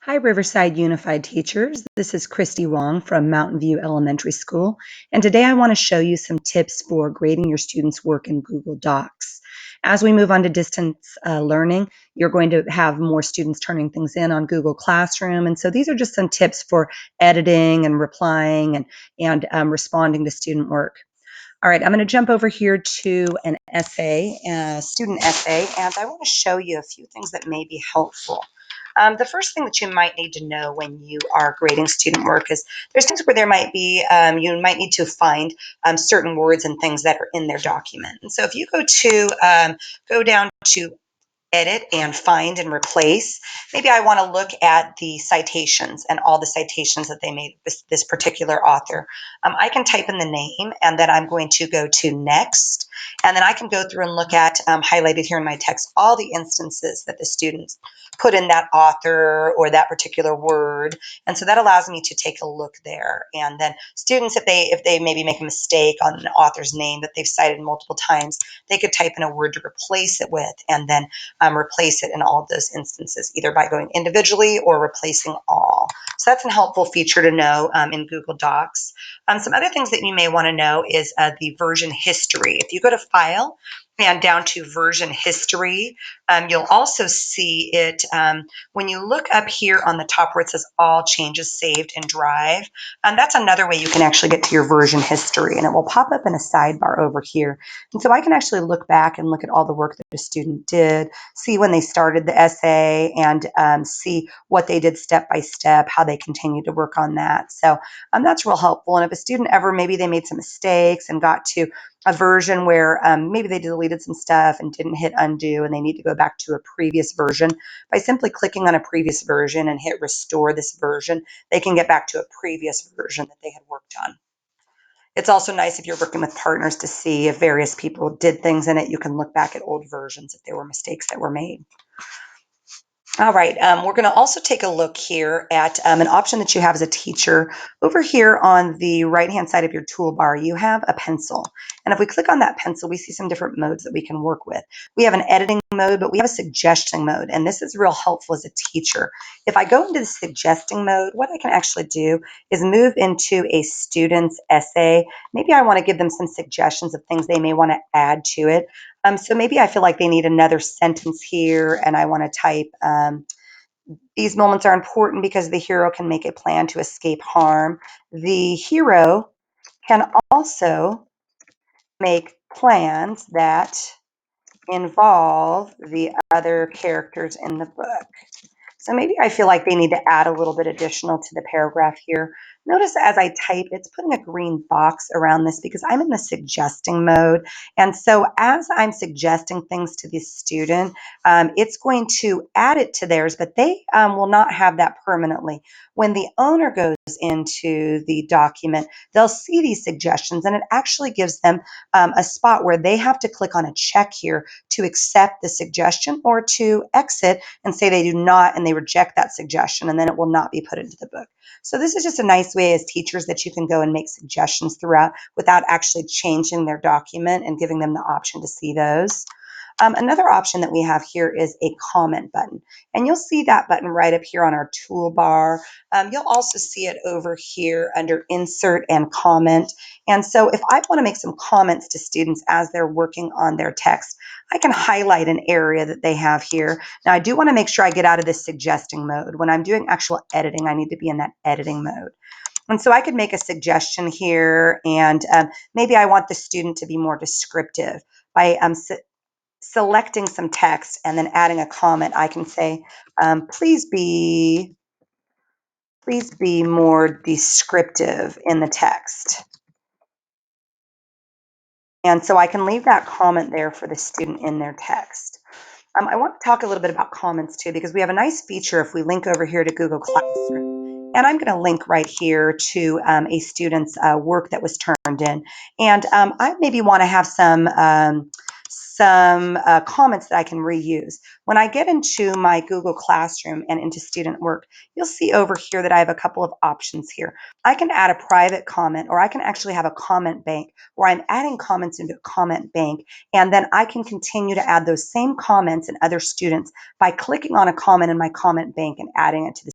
Hi, Riverside Unified Teachers. This is Christy Wong from Mountain View Elementary School, and today I want to show you some tips for grading your students' work in Google Docs. As we move on to distance learning, you're going to have more students turning things in on Google Classroom, and so these are just some tips for editing and replying and responding to student work. All right, I'm going to jump over here to an essay, a student essay, and I want to show you a few things that may be helpful. The first thing that you might need to know when you are grading student work is there's times where there might be, you might need to find certain words and things that are in their document. And so if you go down to edit and find and replace. Maybe I want to look at the citations and all the citations that they made with this particular author. I can type in the name and then I'm going to go to next. And then I can go through and look at, highlighted here in my text, all the instances that the students put in that author or that particular word. And so that allows me to take a look there. And then students, if they maybe make a mistake on an author's name that they've cited multiple times, they could type in a word to replace it with and then replace it in all of those instances, either by going individually or replacing all. So that's a helpful feature to know in Google Docs. Some other things that you may want to know is the version history. If you go to File and down to version history, you'll also see it when you look up here on the top where it says all changes saved in Drive. That's another way you can actually get to your version history, and it will pop up in a sidebar over here. And so I can actually look back and look at all the work that a student did, see when they started the essay, and see what they did step by step, how they continued to work on that. So that's real helpful. And if a student ever, maybe they made some mistakes and got to a version where maybe they deleted some stuff and didn't hit undo and they need to go back to a previous version, by simply clicking on a previous version and hit restore this version, they can get back to a previous version that they had worked on. It's also nice if you're working with partners to see if various people did things in it. You can look back at old versions if there were mistakes that were made. All right, we're going to also take a look here at an option that you have as a teacher. Over here on the right-hand side of your toolbar, you have a pencil. And if we click on that pencil, we see some different modes that we can work with. We have an editing mode, but we have a suggesting mode, and this is real helpful as a teacher. If I go into the suggesting mode, what I can actually do is move into a student's essay. Maybe I want to give them some suggestions of things they may want to add to it. So maybe I feel like they need another sentence here, and I want to type, these moments are important because the hero can make a plan to escape harm. The hero can also make plans that involve the other characters in the book. So maybe I feel like they need to add a little bit additional to the paragraph here. Notice as I type, it's putting a green box around this because I'm in the suggesting mode. And so as I'm suggesting things to the student, it's going to add it to theirs, but they will not have that permanently. When the owner goes into the document, they'll see these suggestions, and it actually gives them a spot where they have to click on a check here to accept the suggestion or to exit and say they do not, and they reject that suggestion, and then it will not be put into the book. So this is just a nice way as teachers that you can go and make suggestions throughout without actually changing their document and giving them the option to see those. Another option that we have here is a comment button, and you'll see that button right up here on our toolbar. You'll also see it over here under insert and comment. And so if I want to make some comments to students as they're working on their text, I can highlight an area that they have here. Now I do want to make sure I get out of this suggesting mode. When I'm doing actual editing, I need to be in that editing mode. And so I could make a suggestion here, and maybe I want the student to be more descriptive. By selecting some text and then adding a comment, I can say, please be more descriptive in the text. And so I can leave that comment there for the student in their text. I want to talk a little bit about comments too, because we have a nice feature if we link over here to Google Classroom. And I'm going to link right here to a student's work that was turned in. And I maybe want to have some comments that I can reuse. When I get into my Google Classroom and into student work, you'll see over here that I have a couple of options here. I can add a private comment, or I can actually have a comment bank where I'm adding comments into a comment bank, and then I can continue to add those same comments and other students by clicking on a comment in my comment bank and adding it to the